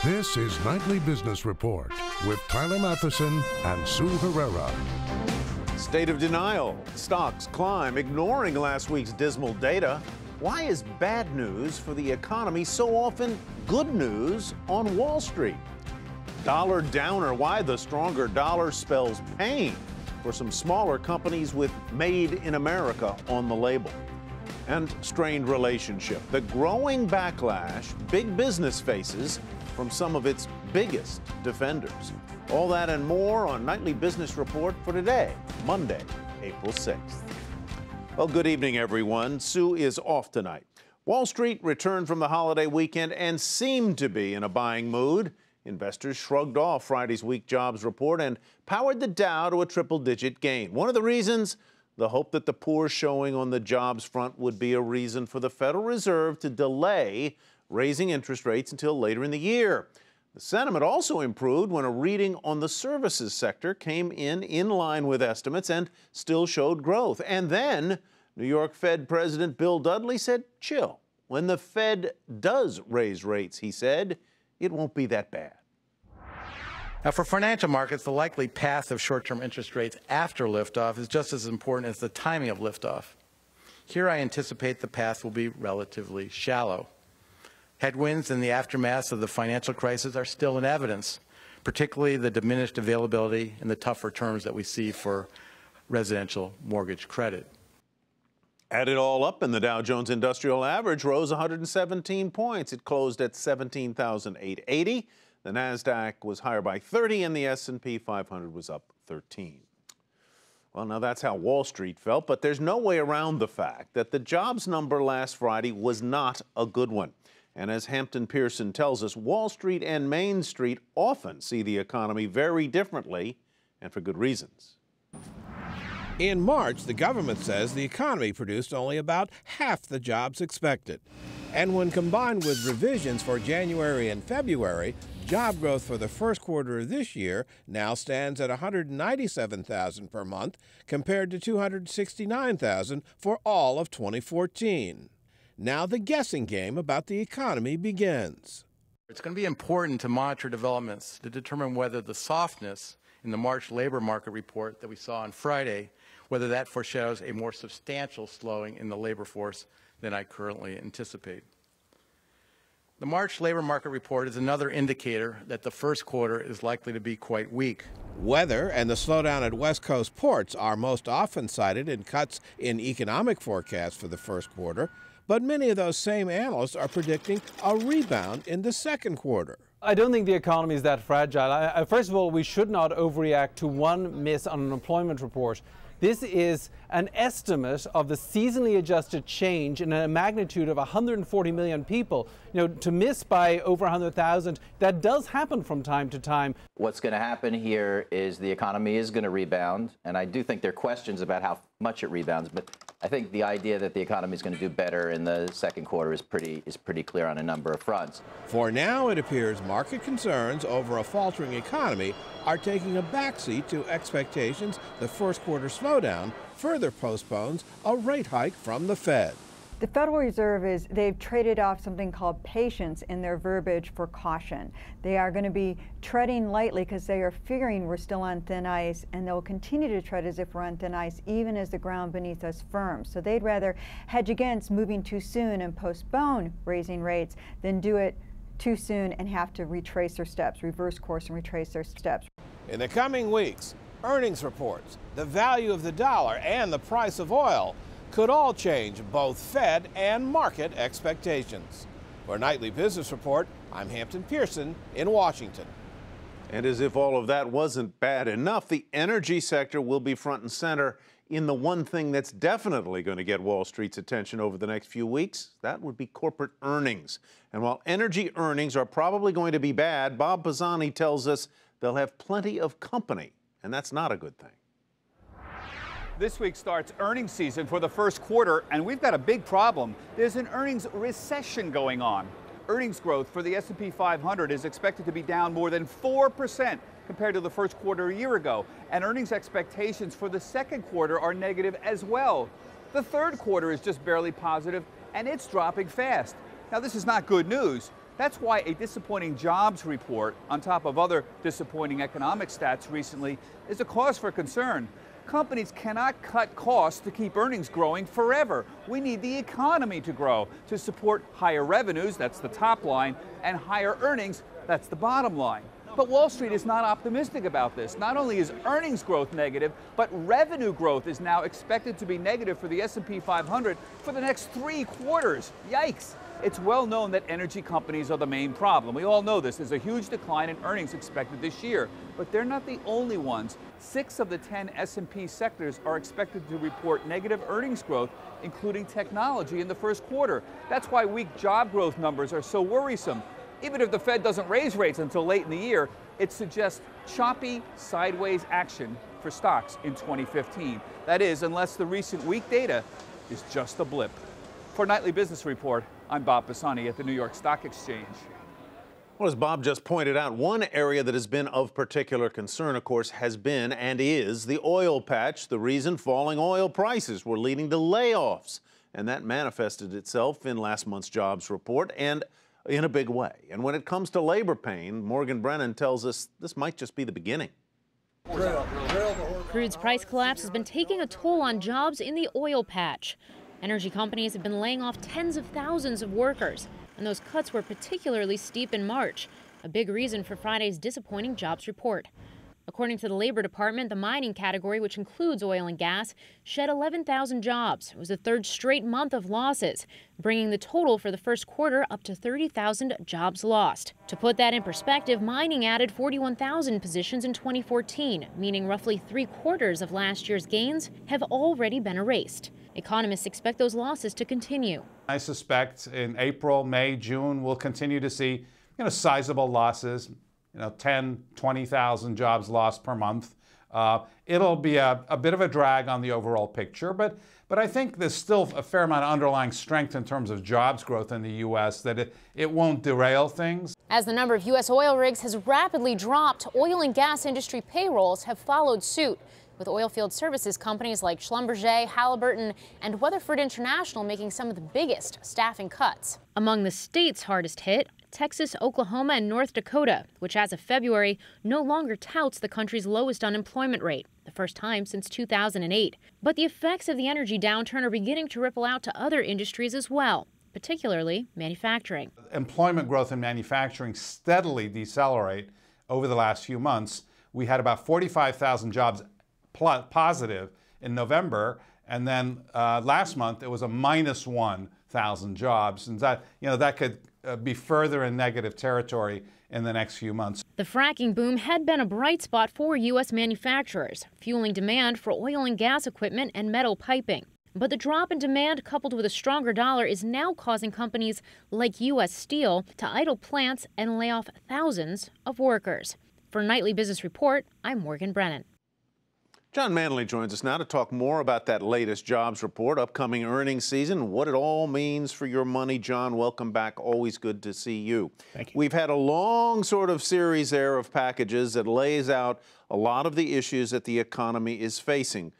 This is Nightly Business Report with Tyler Matheson and Sue Herrera. State of denial. Stocks climb, ignoring last week's dismal data. Why is bad news for the economy so often good news on Wall Street? Dollar downer. Why the stronger dollar spells pain for some smaller companies with Made in America on the label. And strained relationship. The growing backlash big business faces from some of its biggest defenders. All that and more on Nightly Business Report for today, Monday, April 6th. Well, good evening, everyone. Sue is off tonight. Wall Street returned from the holiday weekend and seemed to be in a buying mood. Investors shrugged off Friday's weak jobs report and powered the Dow to a triple-digit gain. One of the reasons, the hope that the poor showing on the jobs front would be a reason for the Federal Reserve to delay raising interest rates until later in the year. The sentiment also improved when a reading on the services sector came in line with estimates and still showed growth. And then New York Fed President Bill Dudley said, chill. When the Fed does raise rates, he said, it won't be that bad. Now, for financial markets, the likely path of short-term interest rates after liftoff is just as important as the timing of liftoff. Here I anticipate the path will be relatively shallow. Headwinds in the aftermath of the financial crisis are still in evidence, particularly the diminished availability and the tougher terms that we see for residential mortgage credit. Add it all up, and the Dow Jones Industrial Average rose 117 points. It closed at 17,880. The Nasdaq was higher by 30, and the S&P 500 was up 13. Well, now that's how Wall Street felt, but there's no way around the fact that the jobs number last Friday was not a good one. And as Hampton Pearson tells us, Wall Street and Main Street often see the economy very differently, and for good reasons. In March, the government says the economy produced only about half the jobs expected. And when combined with revisions for January and February, job growth for the first quarter of this year now stands at 197,000 per month compared to 269,000 for all of 2014. Now the guessing game about the economy begins. It's going to be important to monitor developments to determine whether the softness in the March labor market report that we saw on Friday, whether that foreshadows a more substantial slowing in the labor force than I currently anticipate. The March labor market report is another indicator that the first quarter is likely to be quite weak. Weather and the slowdown at West Coast ports are most often cited in cuts in economic forecasts for the first quarter, but many of those same analysts are predicting a rebound in the second quarter. I don't think the economy is that fragile. First of all, we should not overreact to one miss on an employment report. This is an estimate of the seasonally adjusted change in a magnitude of 140 million people. You know, to miss by over 100,000, that does happen from time to time. What's going to happen here is the economy is going to rebound, and I do think there are questions about how much it rebounds, but I think the idea that the economy is going to do better in the second quarter is pretty clear on a number of fronts. For now, it appears market concerns over a faltering economy are taking a backseat to expectations the first quarter slowdown further postpones a rate hike from the Fed. The Federal Reserve they've traded off something called patience in their verbiage for caution. They are going to be treading lightly because they are figuring we're still on thin ice, and they'll continue to tread as if we're on thin ice even as the ground beneath us firms. So they'd rather hedge against moving too soon and postpone raising rates than do it too soon and have to retrace their steps, reverse course and retrace their steps. In the coming weeks, earnings reports, the value of the dollar, and the price of oil could all change both Fed and market expectations. For Nightly Business Report, I'm Hampton Pearson in Washington. And as if all of that wasn't bad enough, the energy sector will be front and center in the one thing that's definitely going to get Wall Street's attention over the next few weeks. That would be corporate earnings. And while energy earnings are probably going to be bad, Bob Pisani tells us they'll have plenty of company, and that's not a good thing. This week starts earnings season for the first quarter, and we've got a big problem. There's an earnings recession going on. Earnings growth for the S&P 500 is expected to be down more than 4% compared to the first quarter a year ago, and earnings expectations for the second quarter are negative as well. The third quarter is just barely positive, and it's dropping fast. Now, this is not good news. That's why a disappointing jobs report, on top of other disappointing economic stats recently, is a cause for concern. Companies cannot cut costs to keep earnings growing forever. We need the economy to grow to support higher revenues, that's the top line, and higher earnings, that's the bottom line. But Wall Street is not optimistic about this. Not only is earnings growth negative, but revenue growth is now expected to be negative for the S&P 500 for the next 3 quarters. Yikes! It's well known that energy companies are the main problem. We all know this. There's a huge decline in earnings expected this year, but they're not the only ones. 6 of the 10 S&P sectors are expected to report negative earnings growth, including technology in the first quarter. That's why weak job growth numbers are so worrisome. Even if the Fed doesn't raise rates until late in the year, it suggests choppy, sideways action for stocks in 2015. That is, unless the recent weak data is just a blip. For Nightly Business Report, I'm Bob Pisani at the New York Stock Exchange. Well, as Bob just pointed out, one area that has been of particular concern, of course, has been and is the oil patch. The reason falling oil prices were leading to layoffs, and that manifested itself in last month's jobs report and in a big way. And when it comes to labor pain, Morgan Brennan tells us this might just be the beginning. Crude's price collapse has been taking a toll on jobs in the oil patch. Energy companies have been laying off tens of thousands of workers, and those cuts were particularly steep in March, a big reason for Friday's disappointing jobs report. According to the Labor Department, the mining category, which includes oil and gas, shed 11,000 jobs. It was the 3rd straight month of losses, bringing the total for the first quarter up to 30,000 jobs lost. To put that in perspective, mining added 41,000 positions in 2014, meaning roughly 3/4 of last year's gains have already been erased. Economists expect those losses to continue. I suspect in April, May, June, we'll continue to see, sizable losses, 10, 20,000 jobs lost per month. It'll be a bit of a drag on the overall picture, but I think there's still a fair amount of underlying strength in terms of jobs growth in the U.S. that it won't derail things. As the number of U.S. oil rigs has rapidly dropped, oil and gas industry payrolls have followed suit, with oilfield services companies like Schlumberger, Halliburton, and Weatherford International making some of the biggest staffing cuts. Among the states hardest hit, Texas, Oklahoma, and North Dakota, which as of February no longer touts the country's lowest unemployment rate, the first time since 2008. But the effects of the energy downturn are beginning to ripple out to other industries as well, particularly manufacturing. Employment growth in manufacturing steadily decelerate over the last few months. We had about 45,000 jobs positive in November, and then last month it was a minus 1,000 jobs, and that could be further in negative territory in the next few months. The fracking boom had been a bright spot for U.S. manufacturers, fueling demand for oil and gas equipment and metal piping. But the drop in demand, coupled with a stronger dollar, is now causing companies like U.S. Steel to idle plants and lay off thousands of workers. For Nightly Business Report, I'm Morgan Brennan. John Manley joins us now to talk more about that latest jobs report, upcoming earnings season, what it all means for your money. John, welcome back. Always good to see you. Thank you. We've had a long sort of series there of packages that lays out a lot of the issues that the economy is facing.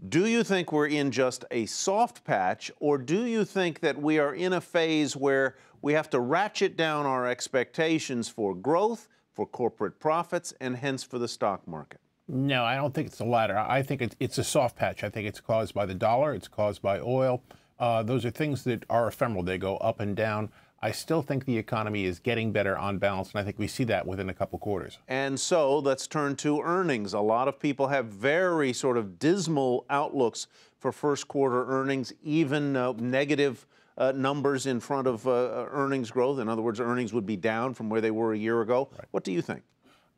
Do you think we're in just a soft patch, or do you think that we are in a phase where we have to ratchet down our expectations for growth, for corporate profits, and hence for the stock market? No, I don't think it's the latter. I think it's a soft patch. I think it's caused by the dollar. It's caused by oil. Those are things that are ephemeral. They go up and down. I still think the economy is getting better on balance, and I think we see that within a couple quarters. And so let's turn to earnings. A lot of people have very sort of dismal outlooks for first quarter earnings, even negative numbers in front of earnings growth. In other words, earnings would be down from where they were a year ago. Right. What do you think?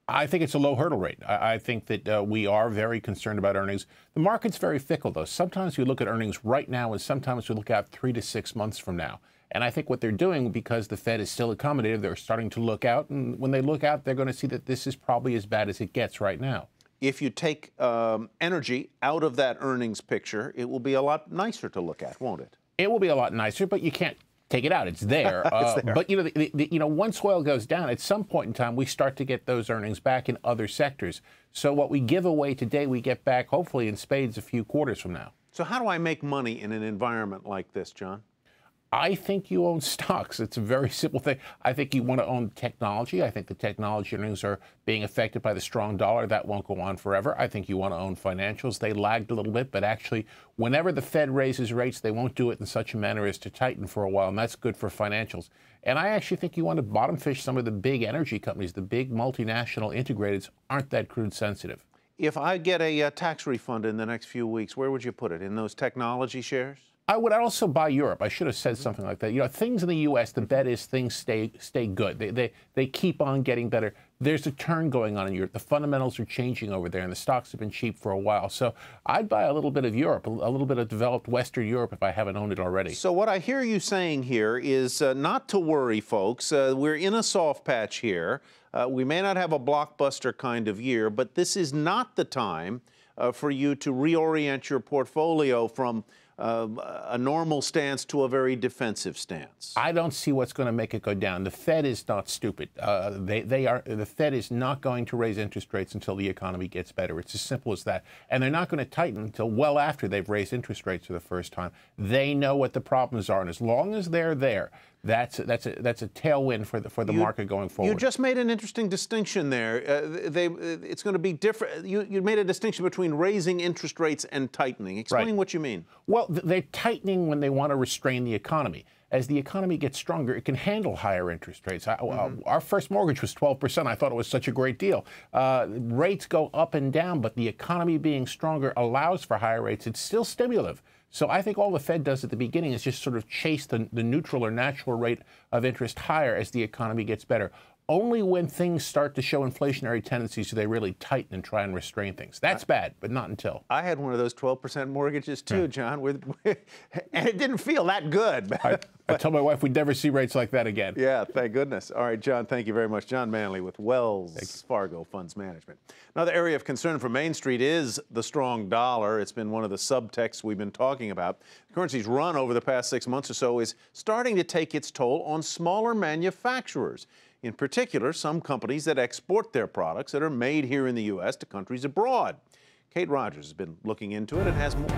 I think it's a low hurdle rate. I think that we are very concerned about earnings. The market's very fickle, though. Sometimes we look at earnings right now, and sometimes we look out 3 to 6 months from now. And I think what they're doing, because the Fed is still accommodative, they're starting to look out. And when they look out, they're going to see that this is probably as bad as it gets right now. If you take energy out of that earnings picture, it will be a lot nicer to look at, won't it? It will be a lot nicer, but you can't take it out. It's there. It's there. But, once oil goes down, at some point in time, we start to get those earnings back in other sectors. So what we give away today, we get back, hopefully, in spades a few quarters from now. So how do I make money in an environment like this, John? I think you own stocks. It's a very simple thing. I think you want to own technology. I think the technology earnings are being affected by the strong dollar. That won't go on forever. I think you want to own financials. They lagged a little bit, but actually, whenever the Fed raises rates, they won't do it in such a manner as to tighten for a while, and that's good for financials. And I actually think you want to bottom fish some of the big energy companies. The big multinational integrateds aren't that crude sensitive. If I get a tax refund in the next few weeks, where would you put it? In those technology shares? I would also buy Europe. I should have said something like that. You know, things in the U.S., the bet is things stay good. They keep on getting better. There's a turn going on in Europe. The fundamentals are changing over there, and the stocks have been cheap for a while. So I'd buy a little bit of Europe, a little bit of developed Western Europe if I haven't owned it already. So what I hear you saying here is not to worry, folks. We're in a soft patch here. We may not have a blockbuster kind of year, but this is not the time for you to reorient your portfolio from a normal stance to a very defensive stance. I don't see what's going to make it go down. The Fed is not stupid. The Fed is not going to raise interest rates until the economy gets better. It's as simple as that. And they're not going to tighten until well after they've raised interest rates for the first time. They know what the problems are, and as long as they're there, that's a tailwind for the market going forward. You just made an interesting distinction there. It's going to be different. You made a distinction between raising interest rates and tightening. Explain what you mean. Well, they're tightening when they want to restrain the economy. As the economy gets stronger, it can handle higher interest rates. Our first mortgage was 12%. I thought it was such a great deal. Rates go up and down, but the economy being stronger allows for higher rates. It's still stimulative. So I think all the Fed does at the beginning is just sort of chase the neutral or natural rate of interest higher as the economy gets better. Only when things start to show inflationary tendencies do they really tighten and try and restrain things. That's bad, but not until. I had one of those 12% mortgages too, John, and it didn't feel that good. I told my wife we'd never see rates like that again. Yeah, thank goodness. All right, John, thank you very much. John Manley with Wells Fargo Funds Management. Another area of concern for Main Street is the strong dollar. It's been one of the subtexts we've been talking about. The currency's run over the past 6 months or so is starting to take its toll on smaller manufacturers. In particular, some companies that export their products that are made here in the U.S. to countries abroad. Kate Rogers has been looking into it and has more.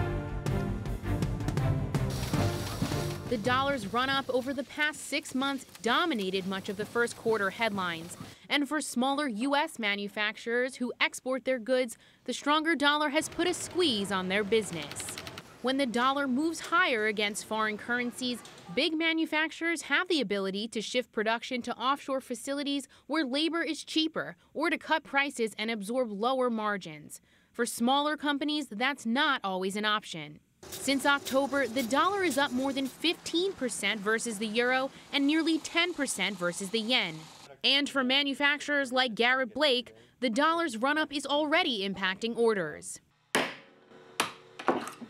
The dollar's run-up over the past 6 months dominated much of the first quarter headlines. And for smaller U.S. manufacturers who export their goods, the stronger dollar has put a squeeze on their business. When the dollar moves higher against foreign currencies, big manufacturers have the ability to shift production to offshore facilities where labor is cheaper or to cut prices and absorb lower margins. For smaller companies, that's not always an option. Since October, the dollar is up more than 15% versus the euro and nearly 10% versus the yen. And for manufacturers like Garrett Blake, the dollar's run-up is already impacting orders.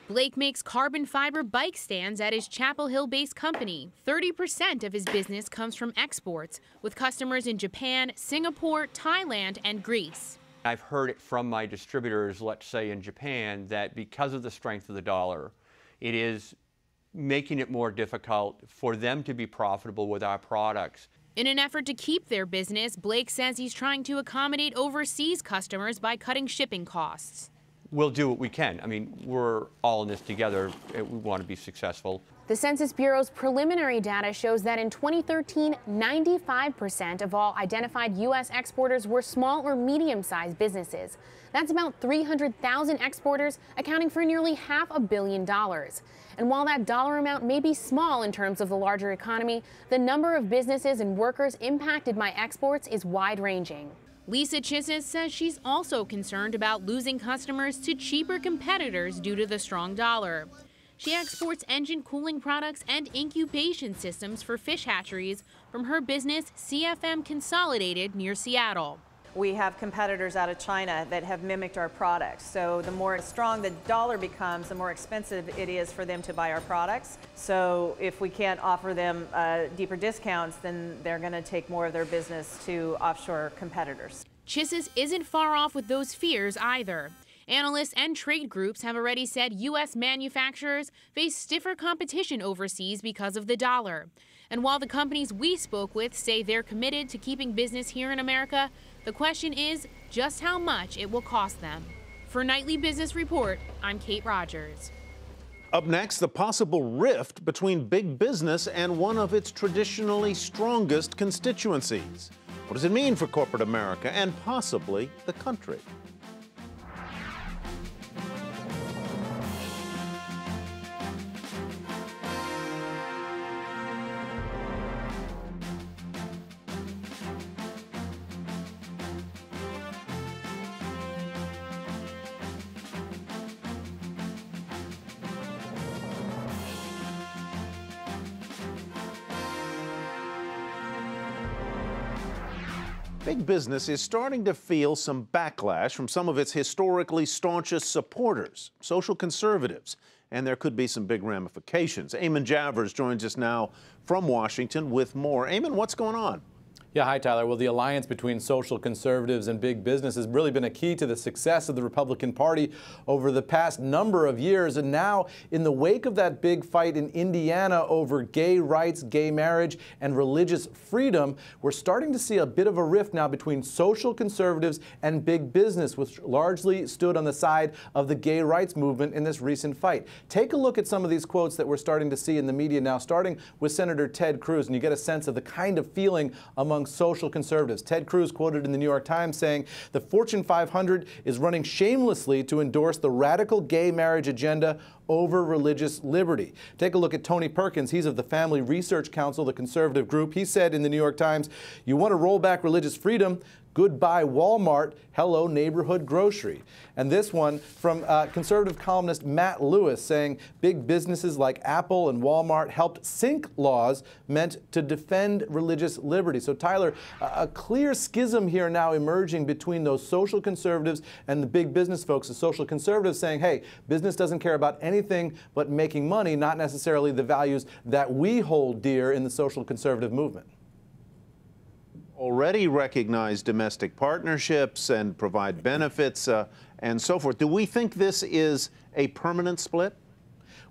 Blake makes carbon fiber bike stands at his Chapel Hill-based company. 30% of his business comes from exports, with customers in Japan, Singapore, Thailand, and Greece. I've heard it from my distributors, let's say in Japan, that because of the strength of the dollar, it is making it more difficult for them to be profitable with our products. In an effort to keep their business, Blake says he's trying to accommodate overseas customers by cutting shipping costs. We'll do what we can. I mean, we're all in this together. We want to be successful. The Census Bureau's preliminary data shows that in 2013, 95% of all identified U.S. exporters were small or medium-sized businesses. That's about 300,000 exporters, accounting for nearly $500 million. And while that dollar amount may be small in terms of the larger economy, the number of businesses and workers impacted by exports is wide-ranging. Lisa Chisses says she's also concerned about losing customers to cheaper competitors due to the strong dollar. She exports engine cooling products and incubation systems for fish hatcheries from her business, CFM Consolidated, near Seattle. We have competitors out of China that have mimicked our products. So the more strong the dollar becomes, the more expensive it is for them to buy our products. So if we can't offer them deeper discounts, then they're going to take more of their business to offshore competitors. Chisses isn't far off with those fears either. Analysts and trade groups have already said U.S. manufacturers face stiffer competition overseas because of the dollar. And while the companies we spoke with say they're committed to keeping business here in America, the question is just how much it will cost them. For Nightly Business Report, I'm Kate Rogers. Up next, the possible rift between big business and one of its traditionally strongest constituencies. What does it mean for corporate America and possibly the country? Big business is starting to feel some backlash from some of its historically staunchest supporters, social conservatives, and there could be some big ramifications. Amon Jaffer joins us now from Washington with more. Amon, what's going on? Yeah, hi, Tyler. Well, the alliance between social conservatives and big business has really been a key to the success of the Republican Party over the past number of years. And now, in the wake of that big fight in Indiana over gay rights, gay marriage, and religious freedom, we're starting to see a bit of a rift now between social conservatives and big business, which largely stood on the side of the gay rights movement in this recent fight. Take a look at some of these quotes that we're starting to see in the media now, starting with Senator Ted Cruz, and you get a sense of the kind of feeling among social conservatives. Ted Cruz quoted in the New York Times saying, "The Fortune 500 is running shamelessly to endorse the radical gay marriage agenda over religious liberty." Take a look at Tony Perkins. He's of the Family Research Council, the conservative group. He said in the New York Times, "You want to roll back religious freedom? Goodbye Walmart, hello neighborhood grocery." And this one from conservative columnist Matt Lewis saying big businesses like Apple and Walmart helped sink laws meant to defend religious liberty. So Tyler, a clear schism here now emerging between those social conservatives and the big business folks. The social conservatives saying, hey, business doesn't care about anything but making money, not necessarily the values that we hold dear in the social conservative movement. Already recognize domestic partnerships and provide benefits and so forth. Do we think this is a permanent split?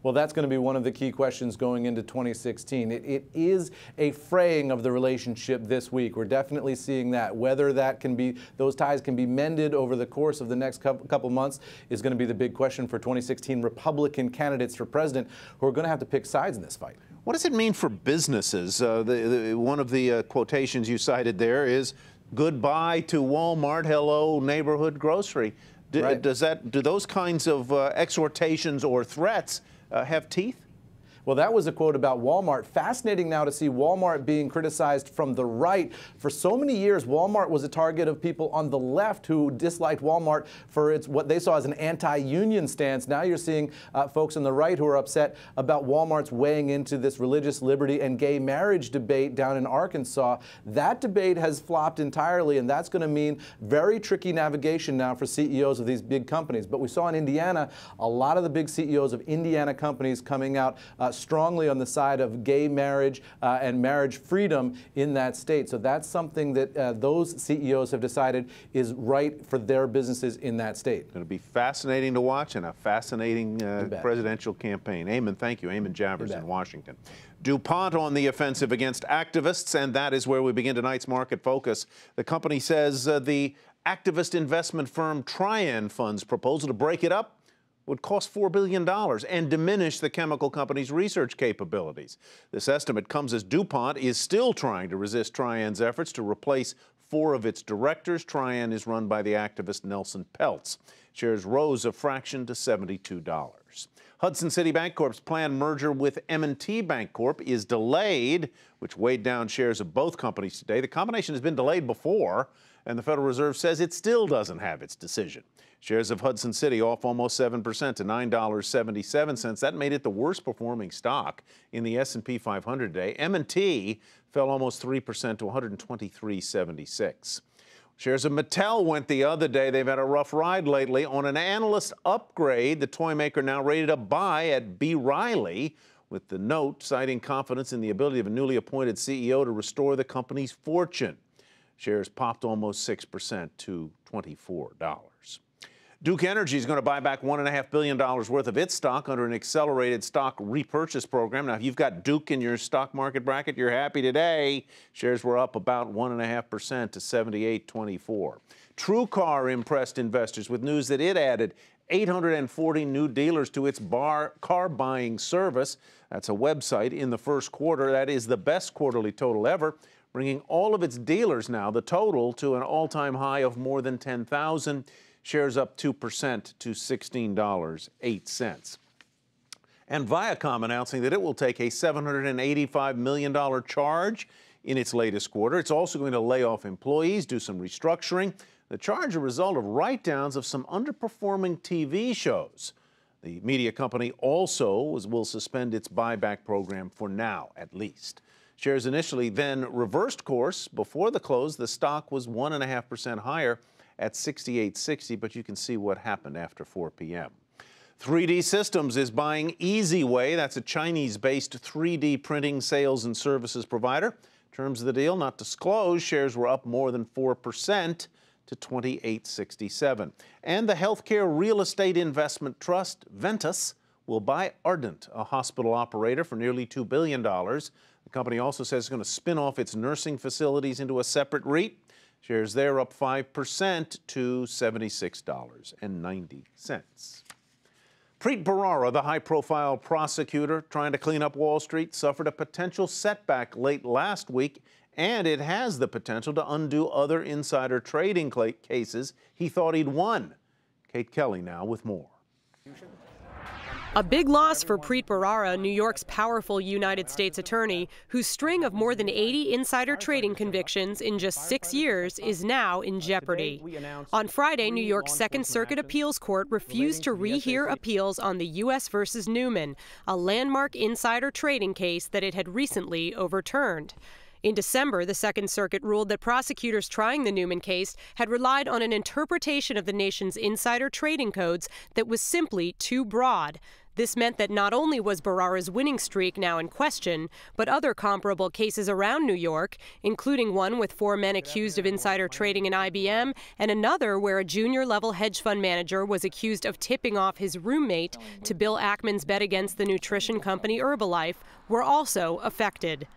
Well, that's going to be one of the key questions going into 2016. It is a fraying of the relationship this week. We're definitely seeing that. Whether that can be, those ties can be mended over the course of the next couple months is going to be the big question for 2016 Republican candidates for president who are going to have to pick sides in this fight. What does it mean for businesses? One of the quotations you cited there is goodbye to Walmart, hello neighborhood grocery. Right. Do those kinds of exhortations or threats have teeth? Well, that was a quote about Walmart. Fascinating now to see Walmart being criticized from the right. For so many years, Walmart was a target of people on the left who disliked Walmart for its what they saw as an anti-union stance. Now you're seeing folks on the right who are upset about Walmart's weighing into this religious liberty and gay marriage debate down in Arkansas. That debate has flopped entirely, and that's going to mean very tricky navigation now for CEOs of these big companies. But we saw in Indiana a lot of the big CEOs of Indiana companies coming out strongly on the side of gay marriage and marriage freedom in that state. So that's something that those CEOs have decided is right for their businesses in that state. Going to be fascinating to watch and a fascinating presidential campaign. Amon, thank you. Amon Jaffer in Washington. DuPont on the offensive against activists, and that is where we begin tonight's Market Focus. The company says the activist investment firm Trian Fund's proposal to break it up would cost $4 billion and diminish the chemical company's research capabilities. This estimate comes as DuPont is still trying to resist Trian's efforts to replace 4 of its directors. Trian is run by the activist Nelson Peltz. Shares rose a fraction to $72. Hudson City Bancorp's planned merger with M&T Bancorp is delayed, which weighed down shares of both companies today. The combination has been delayed before, and the Federal Reserve says it still doesn't have its decision. Shares of Hudson City off almost 7% to $9.77. That made it the worst performing stock in the S&P 500 today. M&T fell almost 3% to $123.76. Shares of Mattel went the other day. They've had a rough ride lately. On an analyst upgrade, the toy maker now rated a buy at B. Riley, with the note citing confidence in the ability of a newly appointed CEO to restore the company's fortune. Shares popped almost 6% to $24. Duke Energy is going to buy back $1.5 billion worth of its stock under an accelerated stock repurchase program. Now, if you've got Duke in your stock market bracket, you're happy today. Shares were up about 1.5% to $78.24. TrueCar impressed investors with news that it added 840 new dealers to its car buying service. That's a website in the first quarter. That is the best quarterly total ever, bringing all of its dealers now, the total, to an all-time high of more than 10,000. Shares up 2% to $16.08. And Viacom announcing that it will take a $785 million charge in its latest quarter. It's also going to lay off employees, do some restructuring. The charge a result of write-downs of some underperforming TV shows. The media company also will suspend its buyback program for now, at least. Shares initially then reversed course. Before the close, the stock was 1.5% higher at $68.60, but you can see what happened after 4 p.m. 3D Systems is buying EasyWay. That's a Chinese-based 3D printing sales and services provider. Terms of the deal not disclosed. Shares were up more than 4% to $28.67. And the healthcare real estate investment trust, Ventus, will buy Ardent, a hospital operator, for nearly $2 billion. The company also says it's going to spin off its nursing facilities into a separate REIT. Shares there up 5% to $76.90. Preet Bharara, the high-profile prosecutor trying to clean up Wall Street, suffered a potential setback late last week, and it has the potential to undo other insider trading cases he thought he'd won. Kate Kelly now with more. A big loss for Preet Bharara, New York's powerful United States attorney, whose string of more than 80 insider trading convictions in just 6 years is now in jeopardy. On Friday, New York's Second Circuit Appeals Court refused to rehear appeals on the U.S. versus Newman, a landmark insider trading case that it had recently overturned. In December, the Second Circuit ruled that prosecutors trying the Newman case had relied on an interpretation of the nation's insider trading codes that was simply too broad. This meant that not only was Bharara's winning streak now in question, but other comparable cases around New York, including one with 4 men accused of insider trading in IBM, and another where a junior-level hedge fund manager was accused of tipping off his roommate to Bill Ackman's bet against the nutrition company Herbalife, were also affected.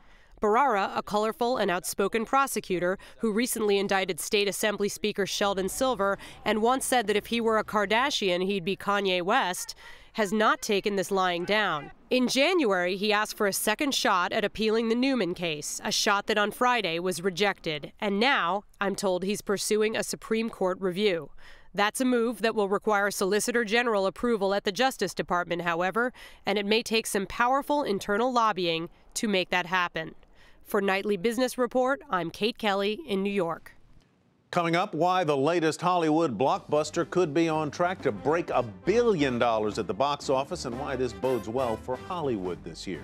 Bharara, a colorful and outspoken prosecutor who recently indicted State Assembly Speaker Sheldon Silver and once said that if he were a Kardashian, he'd be Kanye West, has not taken this lying down. In January, he asked for a second shot at appealing the Newman case, a shot that on Friday was rejected. And now, I'm told he's pursuing a Supreme Court review. That's a move that will require Solicitor General approval at the Justice Department, however, and it may take some powerful internal lobbying to make that happen. For Nightly Business Report, I'm Kate Kelly in New York. Coming up, why the latest Hollywood blockbuster could be on track to break $1 billion at the box office, and why this bodes well for Hollywood this year.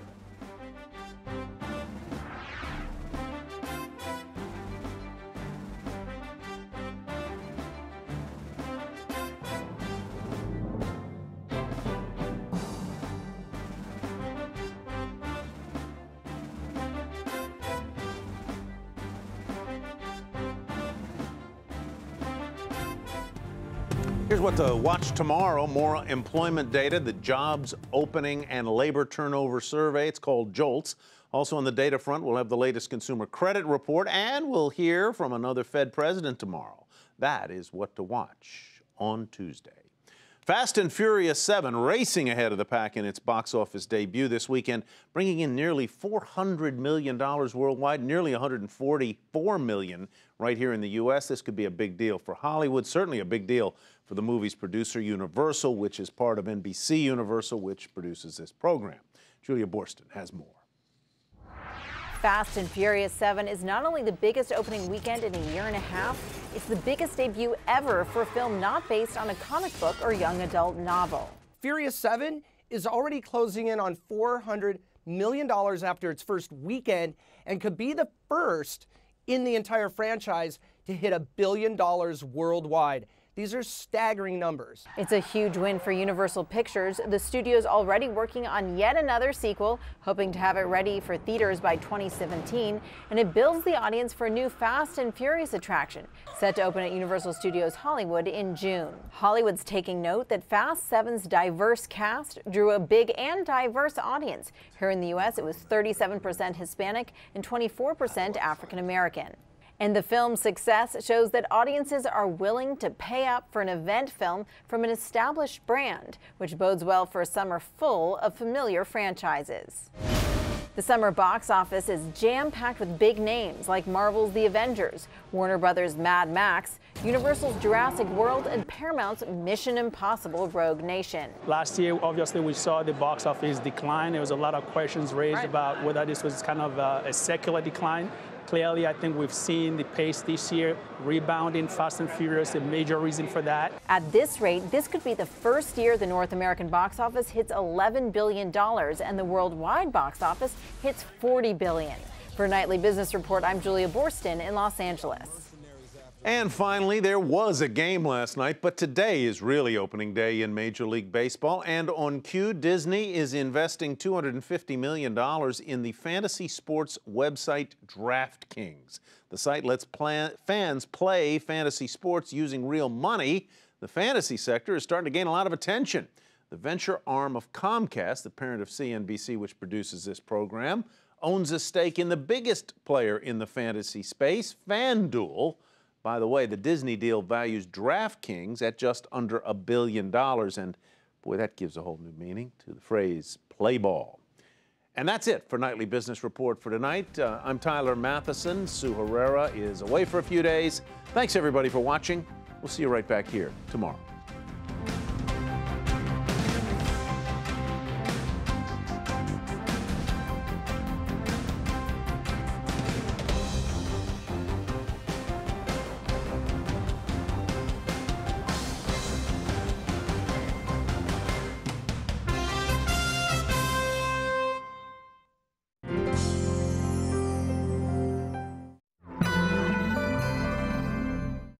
Here's what to watch tomorrow. More employment data, the jobs opening and labor turnover survey. It's called JOLTS. Also on the data front, we'll have the latest consumer credit report, and we'll hear from another Fed president tomorrow. That is what to watch on Tuesday. Fast and Furious 7 racing ahead of the pack in its box office debut this weekend, bringing in nearly $400 million worldwide, nearly $144 million right here in the U.S. This could be a big deal for Hollywood, certainly a big deal for the movie's producer, Universal, which is part of NBC Universal, which produces this program. Julia Borston has more. Fast and Furious 7 is not only the biggest opening weekend in a year and a half, it's the biggest debut ever for a film not based on a comic book or young adult novel. Furious 7 is already closing in on $400 million after its first weekend and could be the first in the entire franchise to hit $1 billion worldwide. These are staggering numbers. It's a huge win for Universal Pictures. The studio's already working on yet another sequel, hoping to have it ready for theaters by 2017. And it builds the audience for a new Fast and Furious attraction, set to open at Universal Studios Hollywood in June. Hollywood's taking note that Fast 7's diverse cast drew a big and diverse audience. Here in the U.S., it was 37% Hispanic and 24% African American. And the film's success shows that audiences are willing to pay up for an event film from an established brand, which bodes well for a summer full of familiar franchises. The summer box office is jam-packed with big names like Marvel's The Avengers, Warner Brothers' Mad Max, Universal's Jurassic World, and Paramount's Mission Impossible: Rogue Nation. Last year, obviously, we saw the box office decline. There was a lot of questions raised about whether this was kind of a secular decline. Clearly, I think we've seen the pace this year rebounding. Fast and Furious, a major reason for that. At this rate, this could be the first year the North American box office hits $11 billion and the worldwide box office hits $40 billion. For Nightly Business Report, I'm Julia Borston in Los Angeles. And finally, there was a game last night, but today is really opening day in Major League Baseball. And on cue, Disney is investing $250 million in the fantasy sports website Draftkings. The site lets fans play fantasy sports using real money. The fantasy sector is starting to gain a lot of attention. The venture arm of Comcast, the parent of CNBC, which produces this program, owns a stake in the biggest player in the fantasy space, FanDuel. By the way, the Disney deal values Draftkings at just under $1 billion, and boy, that gives a whole new meaning to the phrase play ball. And that's it for Nightly Business Report for tonight. I'm Tyler Matheson. Sue Herrera is away for a few days. Thanks, everybody, for watching. We'll see you right back here tomorrow.